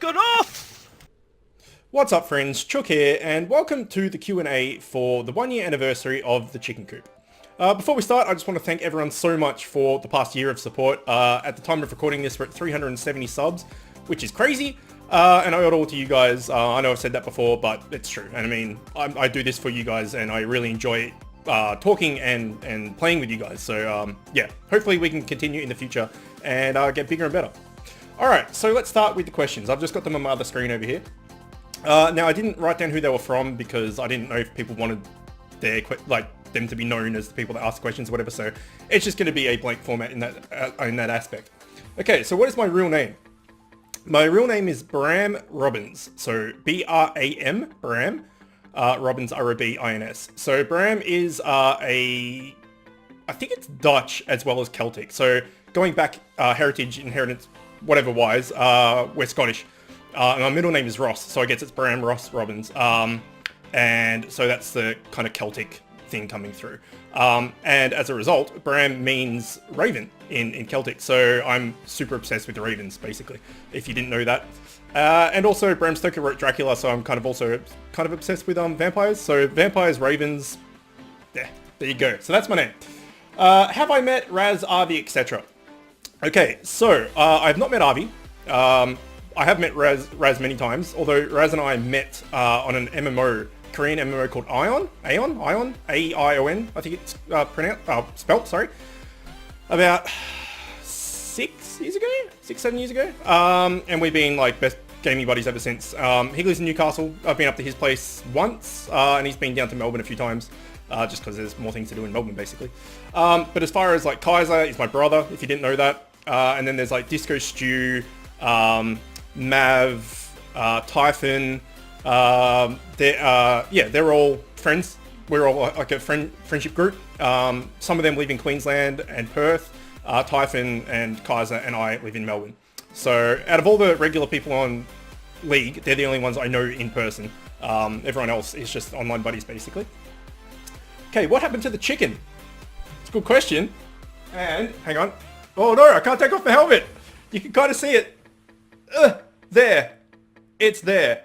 fuck it off! What's up friends, Chook here, and welcome to the Q&A for the 1 year anniversary of the Chicken Coop. Before we start, I just want to thank everyone so much for the past year of support. At the time of recording this, we're at 370 subs, which is crazy, and I owe it all to you guys. I know I've said that before, but it's true, and I mean, I do this for you guys, and I really enjoy talking and playing with you guys, so yeah, hopefully we can continue in the future and get bigger and better. Alright, so let's start with the questions. I've just got them on my other screen over here. Now I didn't write down who they were from because I didn't know if people wanted them to be known as the people that ask questions or whatever, so it's just going to be a blank format in that aspect. Okay, so what is my real name? My real name is Bram Robbins, so B-R-A-M, Bram, Robbins, R-O-B-I-N-S. So Bram is I think it's Dutch as well as Celtic, so going back heritage, inheritance, whatever wise, we're Scottish. And my middle name is Ross, so I guess it's Bram Ross Robbins. And so that's the kind of Celtic thing coming through. And as a result, Bram means raven in Celtic, so I'm super obsessed with the ravens, basically, if you didn't know that. And also, Bram Stoker wrote Dracula, so I'm kind of obsessed with vampires. So vampires, ravens, yeah, there you go. So that's my name. Have I met Raz, Avi, etc.? Okay, so I've not met Avi. I have met Raz many times, although Raz and I met on an MMO, Korean MMO called Ion, A-I-O-N, I think it's spelt, sorry, about 7 years ago, and we've been like best gaming buddies ever since. He lives in Newcastle. I've been up to his place once, and he's been down to Melbourne a few times, just because there's more things to do in Melbourne, basically. But as far as like Kaiser, he's my brother, if you didn't know that, and then there's like Disco Stew, Mav, Typhon, they're all friends. We're all like a friendship group. Some of them live in Queensland and Perth. Typhon and Kaiser and I live in Melbourne. So out of all the regular people on League, they're the only ones I know in person. Everyone else is just online buddies, basically. Okay, what happened to the chicken? It's a good question. And, hang on. Oh no, I can't take off the helmet. You can kind of see it. There. It's there.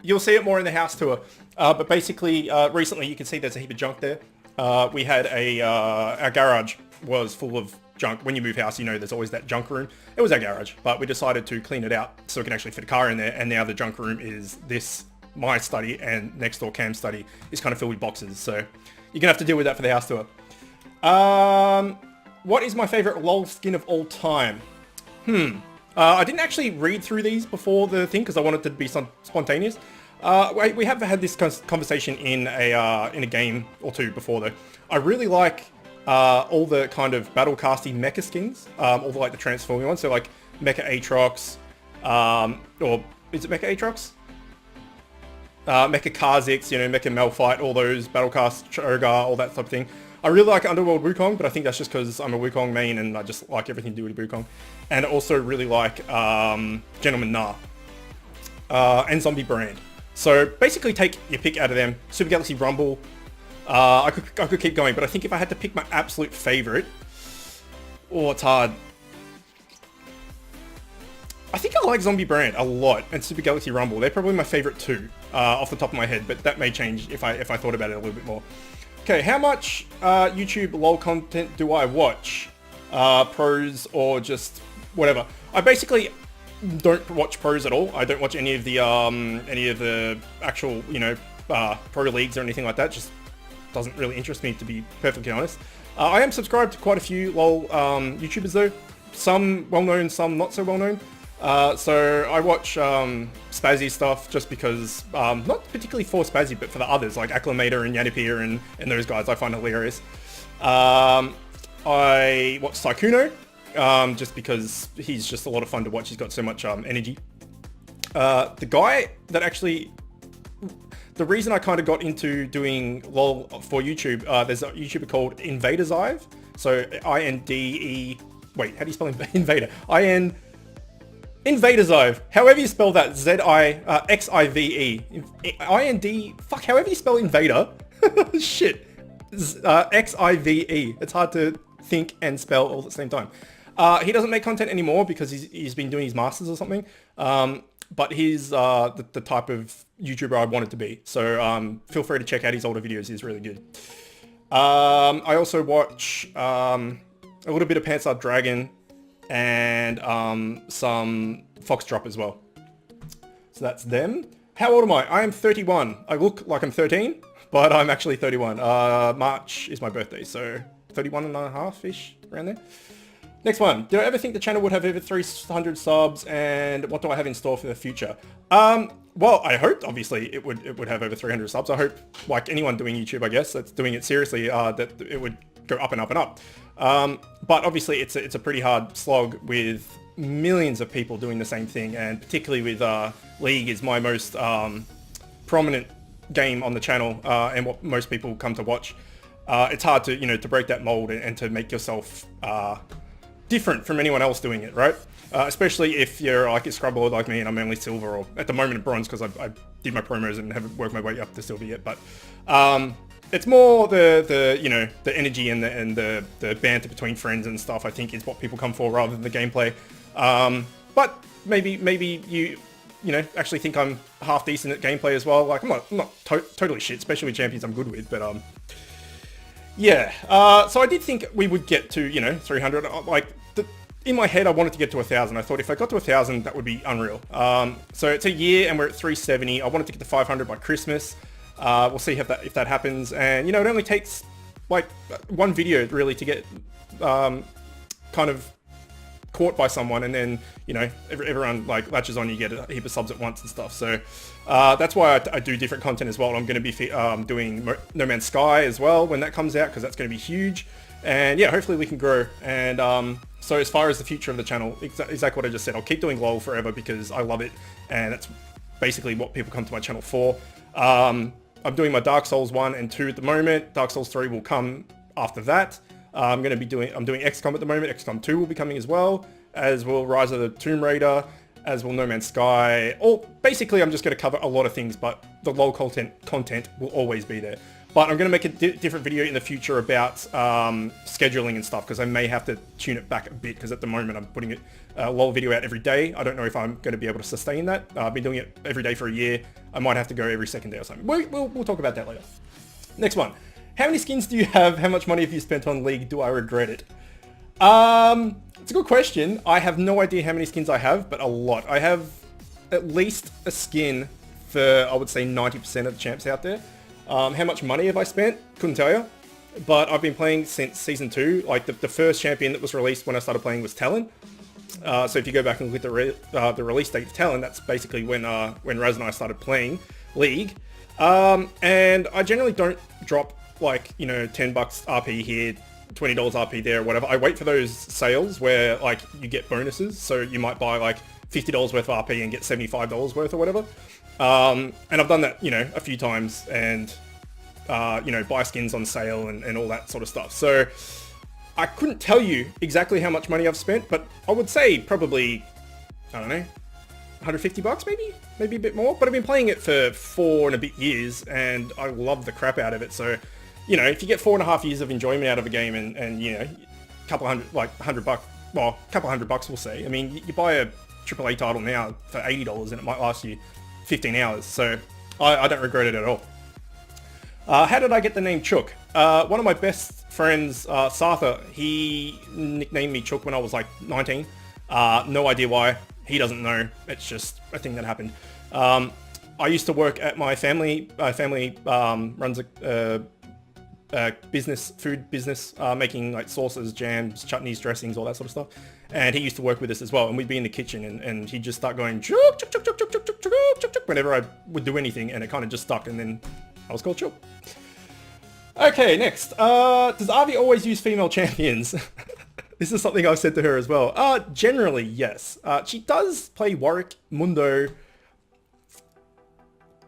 You'll see it more in the house tour. But basically, recently you can see there's a heap of junk there. We had our garage was full of junk. When you move house, you know there's always that junk room. It was our garage, but we decided to clean it out so we can actually fit a car in there. And now the junk room is my study, and next door Cam's study is kind of filled with boxes. So you're gonna have to deal with that for the house tour. What is my favorite LOL skin of all time? I didn't actually read through these before the thing because I wanted to be spontaneous. We have had this conversation in a game or two before though. I really like all the kind of battle-casty mecha skins, all the like the transforming ones. So like Mecha Aatrox, or is it Mecha Aatrox? Mecha Kha'Zix, you know, Mecha Malphite, all those Battlecast Cho'Gar, all that type of thing. I really like Underworld Wukong, but I think that's just because I'm a Wukong main and I just like everything to do with Wukong. And I also really like Gentleman Na and Zombie Brand. So basically take your pick out of them. Super Galaxy Rumble. I could keep going, but I think if I had to pick my absolute favorite, it's hard. I think I like Zombie Brand a lot and Super Galaxy Rumble. They're probably my favorite two off the top of my head, but that may change if I thought about it a little bit more. Okay, how much YouTube LOL content do I watch? Pros or just whatever? I basically don't watch pros at all. I don't watch any of the actual, you know, pro leagues or anything like that. Just doesn't really interest me, to be perfectly honest. I am subscribed to quite a few LOL YouTubers though. Some well-known, some not so well-known. So I watch Spazzy stuff just because, not particularly for Spazzy, but for the others, like Acclamator and Yanipir and those guys I find hilarious. I watch Sykkuno, just because he's just a lot of fun to watch. He's got so much energy. The guy that actually... The reason I kind of got into doing LOL for YouTube, there's a YouTuber called Invader's Ive. So I-N-D-E... Wait, how do you spell Invader? Invader's Ive. However you spell that, Z-I-X-I-V-E. I-N-D... Fuck, however you spell Invader. Shit. X-I-V-E. It's hard to think and spell all at the same time. He doesn't make content anymore because he's been doing his masters or something. But he's the type of YouTuber I wanted to be. So feel free to check out his older videos. He's really good. I also watch a little bit of Panzer Dragon and some Fox Drop as well. So that's them. How old am I? I am 31. I look like I'm 13, but I'm actually 31. March is my birthday, so 31 and a half-ish, around there. Next one. Did I ever think the channel would have over 300 subs, and what do I have in store for the future? Well, I hoped, obviously, it would have over 300 subs. I hope, like anyone doing YouTube, I guess, that's doing it seriously, that it would go up and up and up. But obviously, it's a pretty hard slog with millions of people doing the same thing, and particularly with League is my most prominent game on the channel, and what most people come to watch. It's hard to, to break that mold and to make yourself different from anyone else doing it, right? Especially if you're like a scrub lord like me and I'm only silver, or at the moment bronze, because I did my promos and haven't worked my way up to silver yet. But it's more the energy and the banter between friends and stuff, I think, is what people come for rather than the gameplay. But maybe you actually think I'm half decent at gameplay as well. Like I'm not totally shit, especially with champions I'm good with, but yeah. So I did think we would get to 300. Like in my head, I wanted to get to 1,000. I thought if I got to 1,000, that would be unreal. So it's a year and we're at 370. I wanted to get to 500 by Christmas. We'll see if that happens. And it only takes like one video really to get kind of caught by someone, and then everyone like latches on, you get a heap of subs at once and stuff. So that's why I do different content as well. I'm going to be doing No Man's Sky as well when that comes out, because that's going to be huge. And yeah, hopefully we can grow. And so as far as the future of the channel, exactly what I just said, I'll keep doing LOL forever because I love it, and that's basically what people come to my channel for. I'm doing my Dark Souls 1 and 2 at the moment. Dark Souls 3 will come after that. I'm doing XCOM at the moment. XCOM 2 will be coming as well, as will Rise of the Tomb Raider, as will No Man's Sky. Basically, I'm just going to cover a lot of things, but the LOL content will always be there. But I'm going to make a different video in the future about scheduling and stuff, because I may have to tune it back a bit, because at the moment I'm putting a LOL video out every day. I don't know if I'm going to be able to sustain that. I've been doing it every day for a year. I might have to go every second day or something. We'll talk about that later. Next one. How many skins do you have? How much money have you spent on League? Do I regret it? It's a good question. I have no idea how many skins I have, but a lot. I have at least a skin for, I would say, 90% of the champs out there. How much money have I spent? Couldn't tell you. But I've been playing since Season 2. Like, the first champion that was released when I started playing was Talon. So if you go back and look at the release date of Talon, that's basically when Raz and I started playing League. And I generally don't drop, like, $10 RP here, $20 RP there, or whatever. I wait for those sales where, like, you get bonuses. So you might buy, like, $50 worth of RP and get $75 worth or whatever. And I've done that, a few times, and, buy skins on sale and all that sort of stuff. So I couldn't tell you exactly how much money I've spent, but I would say probably, I don't know, $150 maybe a bit more. But I've been playing it for 4 and a bit years, and I love the crap out of it. So, if you get 4.5 years of enjoyment out of a game, and a couple hundred, like $100, well, a couple $100 we'll say. I mean, you buy a AAA title now for $80 and it might last you 15 hours. So I don't regret it at all. How did I get the name Chook? One of my best friends, Sartha, he nicknamed me Chook when I was like 19. No idea why. He doesn't know. It's just a thing that happened. I used to work at my family. My family runs a food business, making like sauces, jams, chutneys, dressings, all that sort of stuff. And he used to work with us as well. And we'd be in the kitchen, and he'd just start going Chook, Chook, Chook, Chook, Chook, Chook, Chook, Chook, Chook, Chook, whenever I would do anything, and it kind of just stuck. And then I was called Chook. Okay, next. Does Avi always use female champions? This is something I've said to her as well. Generally, yes. She does play Warwick, Mundo.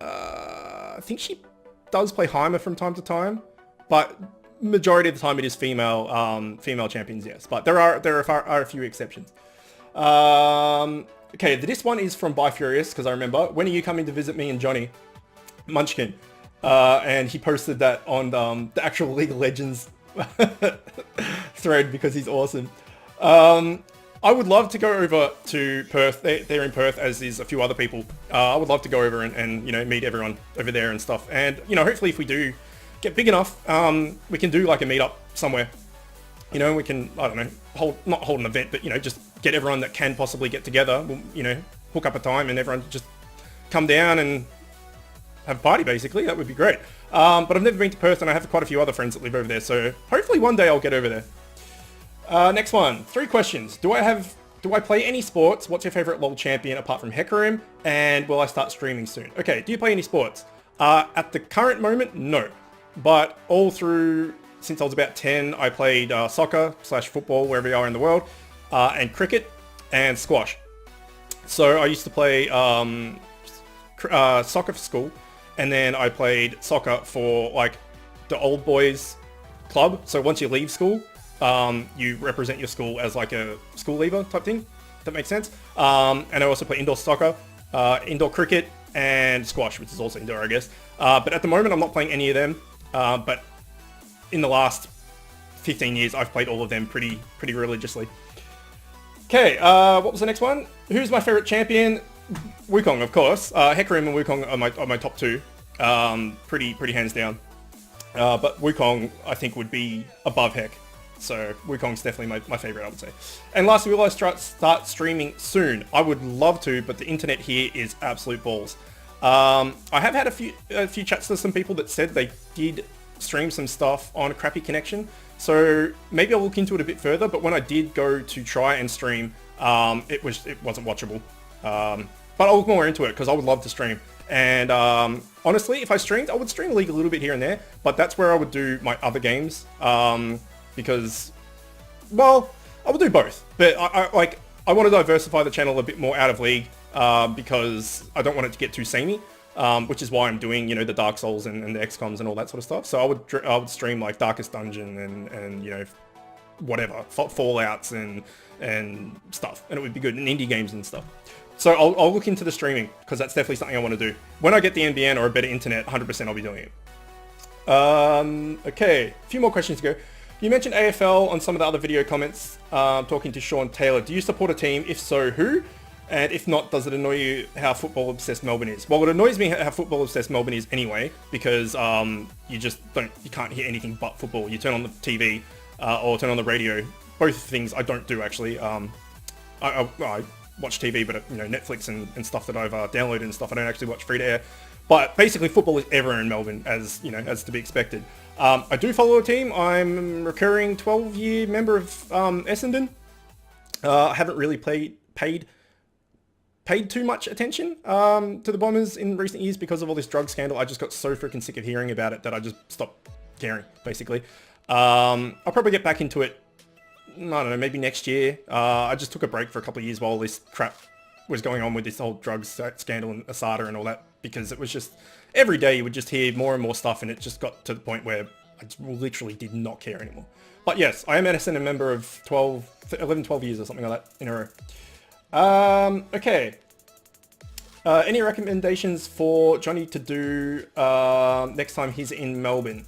I think she does play Heimer from time to time, but majority of the time it is female champions, yes. But there are a few exceptions. Okay, this one is from By Furious, because I remember. When are you coming to visit me and Johnny? Munchkin. And he posted that on the actual League of Legends thread because he's awesome. I would love to go over to Perth. They're in Perth, as is a few other people. I would love to go over and you know, meet everyone over there and stuff. And, you know, hopefully if we do get big enough, we can do like a meetup somewhere. You know, we can, I don't know, not hold an event, but, you know, just get everyone that can possibly get together. We'll, you know, hook up a time and everyone just come down and have a party, basically. That would be great. But I've never been to Perth, and I have quite a few other friends that live over there. So hopefully one day I'll get over there. Next one, 3 questions. Do I play any sports? What's your favorite LoL champion apart from Hecarim? And will I start streaming soon? Okay, do you play any sports? At the current moment, no. But all through, since I was about 10, I played soccer/football, wherever you are in the world, and cricket and squash. So I used to play soccer for school, and then I played soccer for like the old boys club. So once you leave school, you represent your school as like a school leaver type thing. That makes sense. And I also play indoor soccer, indoor cricket, and squash, which is also indoor, I guess. But at the moment, I'm not playing any of them. But in the last 15 years, I've played all of them pretty religiously. Okay, what was the next one? Who's my favorite champion? Wukong, of course. Hecarim and Wukong are my top 2. Pretty hands down. But Wukong, I think, would be above Heck. So Wukong's definitely my favorite, I would say. And lastly, will I start streaming soon? I would love to, but the internet here is absolute balls. I have had a few chats with some people that said they did stream some stuff on a crappy connection. So maybe I'll look into it a bit further. But when I did go to try and stream, it wasn't watchable. But I'll look more into it because I would love to stream. And honestly, if I streamed, I would stream League a little bit here and there. But that's where I would do my other games. Because, well, I will do both. But I want to diversify the channel a bit more out of League because I don't want it to get too samey, which is why I'm doing, you know, the Dark Souls and the XComs and all that sort of stuff. So I would stream like Darkest Dungeon and you know, whatever, Fallouts and stuff, and it would be good, and indie games and stuff. So I'll look into the streaming because that's definitely something I want to do. When I get the NBN or a better internet, 100% I'll be doing it. Okay, a few more questions to go. You mentioned AFL on some of the other video comments, talking to Sean Taylor. Do you support a team? If so, who? And if not, does it annoy you how football-obsessed Melbourne is? Well, it annoys me how football-obsessed Melbourne is anyway, because you can't hear anything but football. You turn on the TV or turn on the radio. Both things I don't do, actually. I watch TV, but you know, Netflix and stuff that I've downloaded and stuff. I don't actually watch free-to-air. But basically, football is everywhere in Melbourne, as you know, as to be expected. I do follow a team. I'm a recurring 12-year member of Essendon. I haven't really paid too much attention to the Bombers in recent years because of all this drug scandal. I just got so freaking sick of hearing about it that I just stopped caring, basically. I'll probably get back into it, I don't know, maybe next year. I just took a break for a couple of years while this crap was going on with this whole drugs scandal and Asada and all that, because it was just, every day you would just hear more and more stuff, and it just got to the point where I just literally did not care anymore. But yes, I am an SN member of 11, 12 years or something like that in a row. Okay. Any recommendations for Johnny to do next time he's in Melbourne?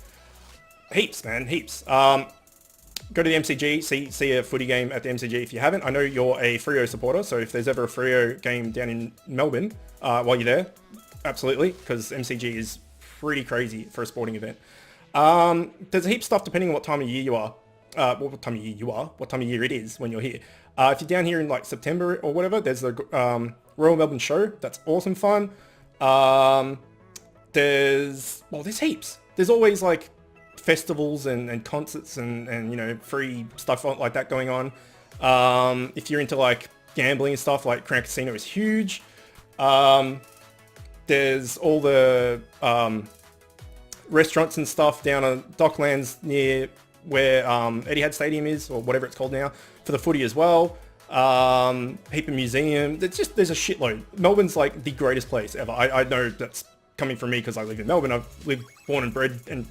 Heaps, man, heaps. Go to the MCG, see a footy game at the MCG if you haven't. I know you're a Freo supporter, so if there's ever a Freo game down in Melbourne while you're there, absolutely, because MCG is pretty crazy for a sporting event. There's a heap of stuff depending on what time of year you are. What time of year it is when you're here. If you're down here in like September or whatever, there's the Royal Melbourne Show. That's awesome fun. There's heaps. There's always like festivals and concerts and you know, free stuff like that going on. If you're into like gambling and stuff, like Crown Casino is huge. There's all the restaurants and stuff down on Docklands near where Etihad Stadium is, or whatever it's called now, for the footy as well. Heap of museum. There's a shitload. Melbourne's like the greatest place ever. I know that's coming from me because I live in Melbourne. I've lived, born and bred, and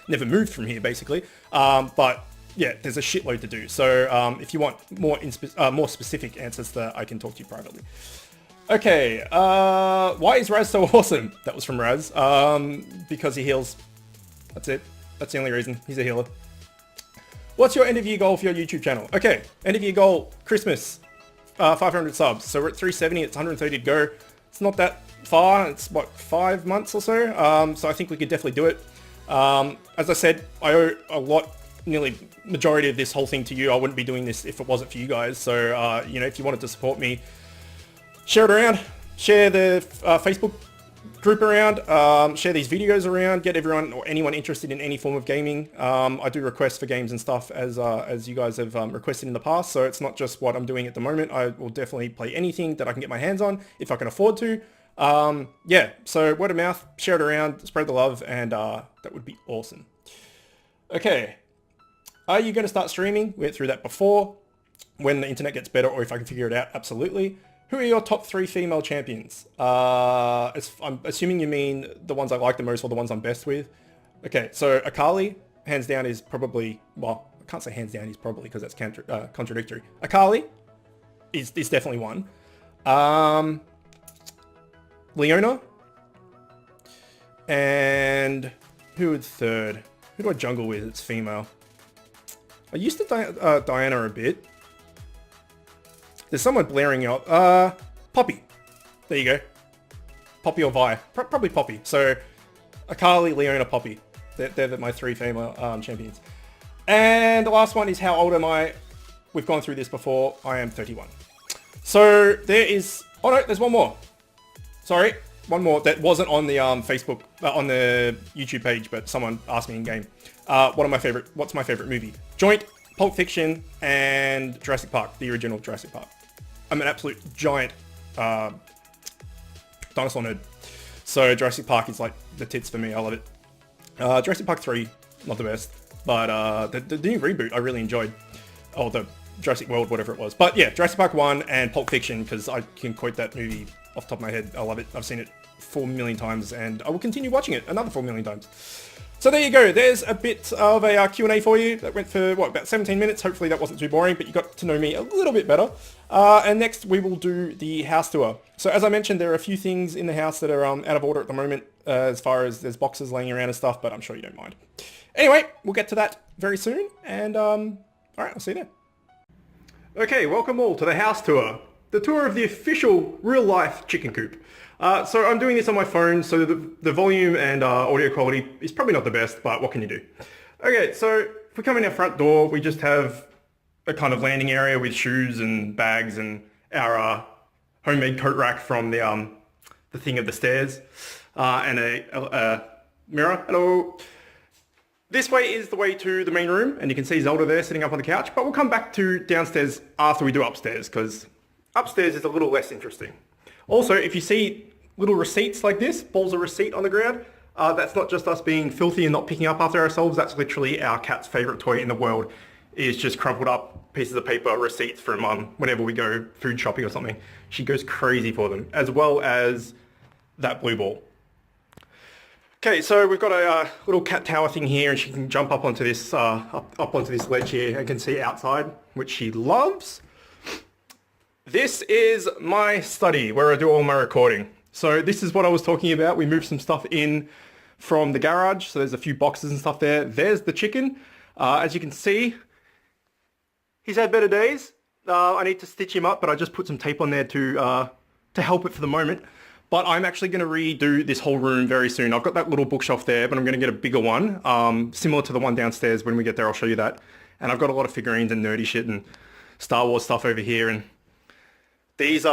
never moved from here, basically. But yeah, there's a shitload to do. So if you want more specific answers, that I can talk to you privately. Okay, why is Raz so awesome? That was from Raz. Because he heals. That's it. That's the only reason. He's a healer. What's your end of year goal for your YouTube channel? Okay, end of year goal, Christmas, 500 subs. So we're at 370, it's 130 to go. It's not that far, it's what, 5 months or so? So I think we could definitely do it. As I said, I owe a lot, nearly majority of this whole thing to you. I wouldn't be doing this if it wasn't for you guys. So, you know, if you wanted to support me, share it around, share the Facebook group around, share these videos around, get everyone or anyone interested in any form of gaming. I do requests for games and stuff as you guys have requested in the past, so it's not just what I'm doing at the moment. I will definitely play anything that I can get my hands on if I can afford to. Yeah, so word of mouth, share it around, spread the love, and that would be awesome. Okay, are you going to start streaming? We went through that before. When the internet gets better or if I can figure it out, absolutely. Who are your top 3 female champions? I'm assuming you mean the ones I like the most or the ones I'm best with. Okay, so Akali, hands down, is probably, well, I can't say hands down, he's probably, because that's contradictory. Akali is definitely one. Leona. And who would third? Who do I jungle with? It's female. I used to Diana a bit. There's someone blaring out. Poppy. There you go. Poppy or Vi. Probably Poppy. So, Akali, Leona, Poppy. They're my 3 female champions. And the last one is how old am I? We've gone through this before. I am 31. So, there is... Oh no, there's one more. Sorry. One more that wasn't on the Facebook, on the YouTube page, but someone asked me in game. What's my favorite movie? Joint, Pulp Fiction, and Jurassic Park, the original Jurassic Park. I'm an absolute giant dinosaur nerd. So Jurassic Park is like the tits for me. I love it. Jurassic Park 3, not the best, but the new reboot I really enjoyed. Oh, the Jurassic World, whatever it was. But yeah, Jurassic Park 1 and Pulp Fiction, because I can quote that movie off the top of my head. I love it. I've seen it 4 million times, and I will continue watching it another 4 million times. So there you go. There's a bit of a Q&A for you. That went for, what, about 17 minutes. Hopefully that wasn't too boring, but you got to know me a little bit better. And next we will do the house tour. So as I mentioned, there are a few things in the house that are out of order at the moment, as far as there's boxes laying around and stuff, but I'm sure you don't mind. Anyway, we'll get to that very soon, and all right, I'll see you there. Okay, welcome all to the house tour. The tour of the official real-life Chicken Coop. So I'm doing this on my phone, so the volume and audio quality is probably not the best, but what can you do? Okay, so if we come in our front door, we just have a kind of landing area with shoes and bags and our homemade coat rack from the thing of the stairs, and a mirror. Hello. This way is the way to the main room, and you can see Zelda there sitting up on the couch, but we'll come back to downstairs after we do upstairs, because upstairs is a little less interesting. Also, if you see little receipts like this, balls of receipt on the ground, that's not just us being filthy and not picking up after ourselves. That's literally our cat's favorite toy in the world, is just crumpled up pieces of paper, receipts from whenever we go food shopping or something. She goes crazy for them, as well as that blue ball. Okay, so we've got a little cat tower thing here, and she can jump up onto this up onto this ledge here and can see outside, which she loves. This is my study where I do all my recording. So this is what I was talking about. We moved some stuff in from the garage. So there's a few boxes and stuff there. There's the chicken. As you can see, he's had better days. I need to stitch him up, but I just put some tape on there to help it for the moment. But I'm actually going to redo this whole room very soon. I've got that little bookshelf there, but I'm going to get a bigger one, similar to the one downstairs. When we get there, I'll show you that. And I've got a lot of figurines and nerdy shit and Star Wars stuff over here. And these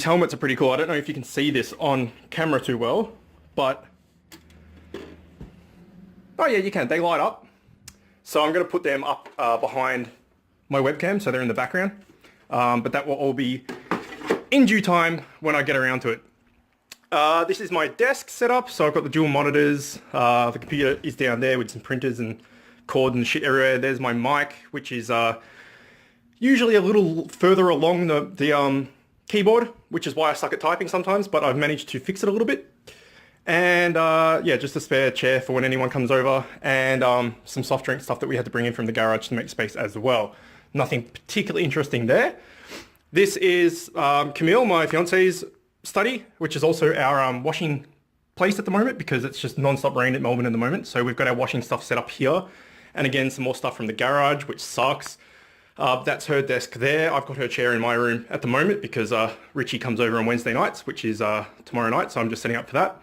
helmets are pretty cool. I don't know if you can see this on camera too well, but oh yeah, you can. They light up. So I'm going to put them up behind my webcam, so they're in the background. But that will all be in due time when I get around to it. This is my desk setup. So I've got the dual monitors. The computer is down there with some printers and cord and shit everywhere. There's my mic, which is usually a little further along the keyboard, which is why I suck at typing sometimes, but I've managed to fix it a little bit. And yeah, just a spare chair for when anyone comes over, and some soft drink stuff that we had to bring in from the garage to make space as well. Nothing particularly interesting there. This is Camille, my fiance's study, which is also our washing place at the moment, because it's just non-stop rain at Melbourne at the moment. So we've got our washing stuff set up here, And again, some more stuff from the garage, which sucks. That's her desk there. I've got her chair in my room at the moment because Richie comes over on Wednesday nights, which is tomorrow night, so I'm just setting up for that.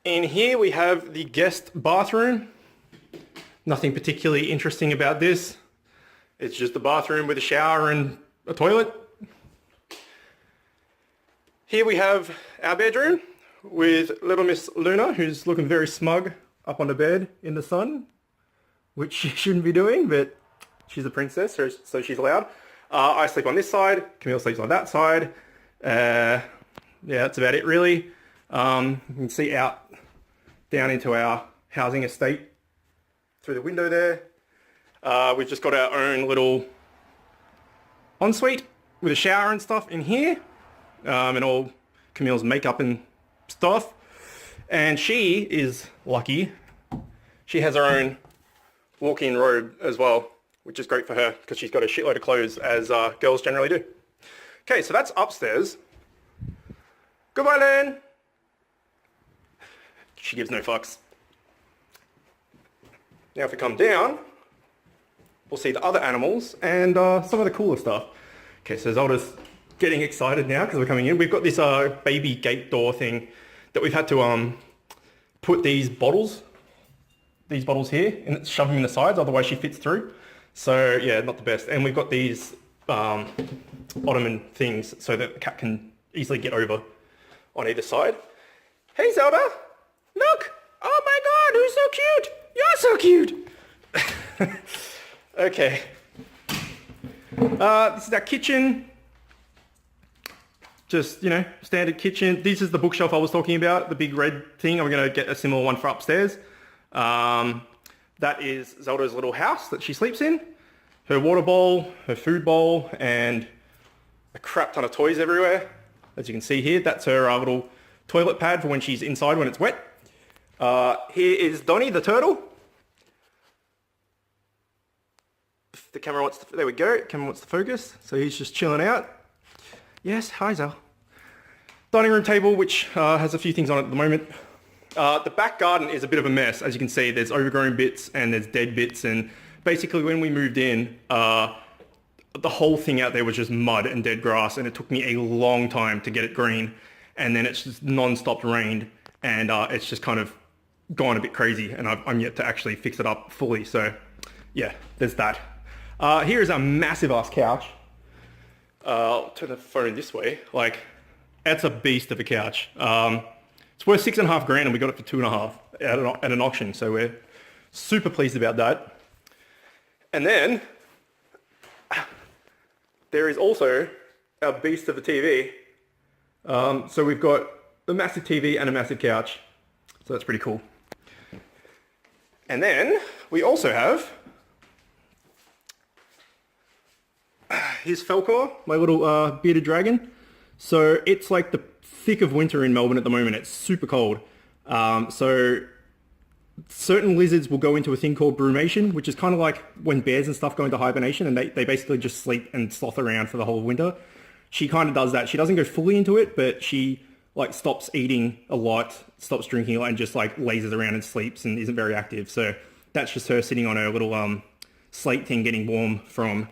In here we have the guest bathroom. Nothing particularly interesting about this. It's just a bathroom with a shower and a toilet. Here we have our bedroom with little Miss Luna, who's looking very smug up on the bed in the sun, which she shouldn't be doing, but she's a princess, so she's allowed. I sleep on this side, Camille sleeps on that side. Yeah, that's about it really. You can see out down into our housing estate through the window there. We've just got our own little ensuite with a shower and stuff in here. And all Camille's makeup and stuff. And she is lucky. She has her own walk-in robe as well, which is great for her because she's got a shitload of clothes, as girls generally do. Okay, so that's upstairs. Goodbye, Len. She gives no fucks. Now if we come down, we'll see the other animals and some of the cooler stuff. Okay, so Zelda's getting excited now because we're coming in. We've got this baby gate door thing that we've had to put these bottles here and shove them in the sides, otherwise she fits through. So yeah, not the best. And we've got these ottoman things so that the cat can easily get over on either side. Hey Zelda, look! Oh my god, who's so cute? You're so cute! Okay. This is our kitchen. Just, you know, standard kitchen. This is the bookshelf I was talking about, the big red thing. I'm going to get a similar one for upstairs. That is Zelda's little house that she sleeps in. Her water bowl, her food bowl, and a crap ton of toys everywhere. As you can see here, that's her little toilet pad for when she's inside when it's wet. Here is Donnie the turtle. If the camera wants to, there we go, camera wants to focus. So he's just chilling out. Yes, hi Zal. Dining room table, which has a few things on it at the moment. The back garden is a bit of a mess. As you can see, there's overgrown bits and there's dead bits. And basically when we moved in, the whole thing out there was just mud and dead grass. And it took me a long time to get it green. And then it's just non-stop rained. And it's just kind of gone a bit crazy. And I'm yet to actually fix it up fully. So yeah, there's that. Here is a massive ass couch. I'll turn the phone this way. Like, that's a beast of a couch. It's worth $6.5 grand and we got it for $2.5 at an auction. So we're super pleased about that. And then there is also a beast of a TV. So we've got a massive TV and a massive couch. So that's pretty cool. And then we also have here's Falcor, my little bearded dragon. So it's like the thick of winter in Melbourne at the moment. It's super cold. So certain lizards will go into a thing called brumation, which is kind of like when bears and stuff go into hibernation and they basically just sleep and sloth around for the whole winter. She kind of does that. She doesn't go fully into it, but she like stops eating a lot, stops drinking a lot and just like lazes around and sleeps and isn't very active. So that's just her sitting on her little slate thing getting warm from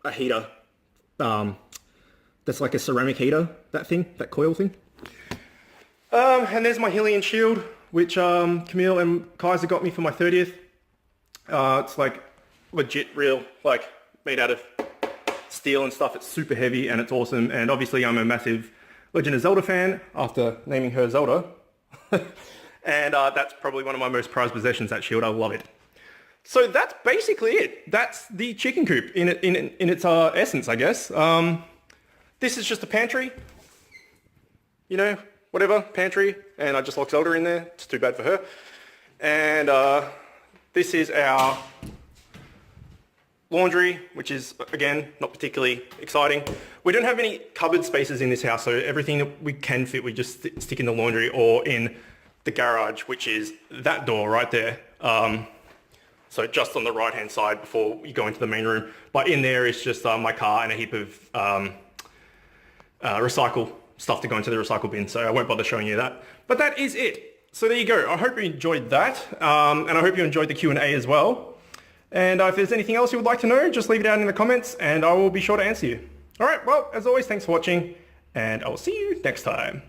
a heater, that's like a ceramic heater, that coil thing. And there's my Hylian shield, which Camille and Kaiser got me for my 30th. It's like legit real, like made out of steel and stuff. It's super heavy and it's awesome. And obviously I'm a massive Legend of Zelda fan after naming her Zelda. And that's probably one of my most prized possessions, that shield. I love it. So that's basically it. That's the chicken coop in its essence, I guess. This is just a pantry. You know, whatever, pantry. And I just locked Zelda in there. It's too bad for her. And this is our laundry, which is, again, not particularly exciting. We don't have any cupboard spaces in this house, so everything that we can fit, we just stick in the laundry or in the garage, which is that door right there. So just on the right-hand side before you go into the main room. But in there is just my car and a heap of recycle stuff to go into the recycle bin. So I won't bother showing you that. But that is it. So there you go. I hope you enjoyed that, and I hope you enjoyed the Q&A as well. And if there's anything else you would like to know, just leave it out in the comments, and I will be sure to answer you. Alright, well, as always, thanks for watching, and I will see you next time.